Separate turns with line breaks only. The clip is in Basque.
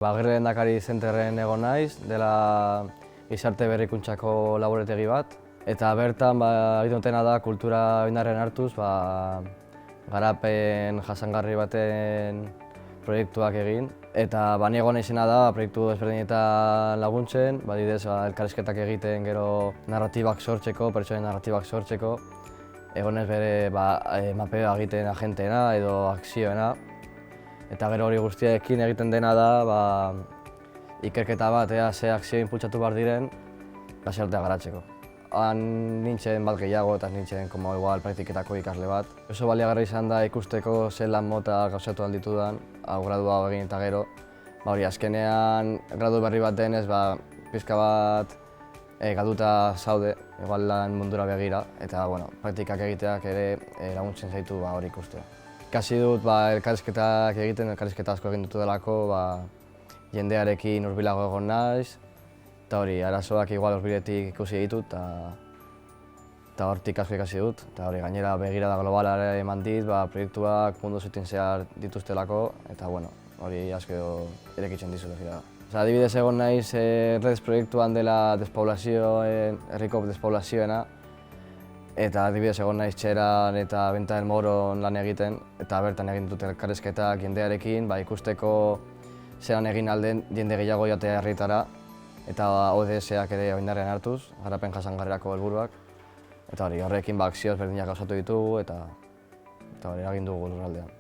Agirre Lehendakari zenterren egon naiz, dela gizarte berrikuntzako laborategi bat. Eta bertan egiten dutena da kultura oinarrian hartuz, garapen jasangarri baten proiektuak egin. Eta ni egon naizena da proiektu ezberdinetan laguntzen, adibidez elkarrizketak egiten gero narratibak sortzeko, pertsonen narratibak sortzeko. Egonez bere mapea egiten agenteena edo akzioena. Eta gero hori guztiekin egiten dena da ikerketa bat ze akzio inpultsatu behar diren nazioartea garatzeko. Han nintzen bat gehiago eta nintzen praktiketako ikasle bat. Oso baliagarria izan da ikusteko ze lan mota gauzatu alditudan, gradua egin eta gero. Hori azkenean gradu berri bat denez pixka bat galduta zaude, igual lan mundura begira, eta praktikak egiteak ere laguntzen zaitu hori ikustea. Ikasi dut elkarrizketak egiten, elkarrizketa asko egin dutudalako, jendearekin hurbilago egon naiz, eta hori, arazoak igual hurbiletik ikusi ditut, eta hortik asko ikasi dut, eta hori, gainera begirada globalare eman dit, proiektuak mundu zutin zehar dituztelako, eta hori asko irekitzen dizut begirada. Adibidez egon naiz REDS proiektuan dela herriko despoblazioena, eta adibidez egon naiz Txeran eta Benta del Moron lan egiten, eta bertan egin dut elkarrizketak jendearekin, ikusteko zelan egin alden jende gehiago jatea herrietara, eta ODS-ak ere oinarrian hartuz, garapen jasangarrirako helburuak. Eta horrekin akzio ezberdinak gauzatu ditugu, eta hori egin dugu lurraldean.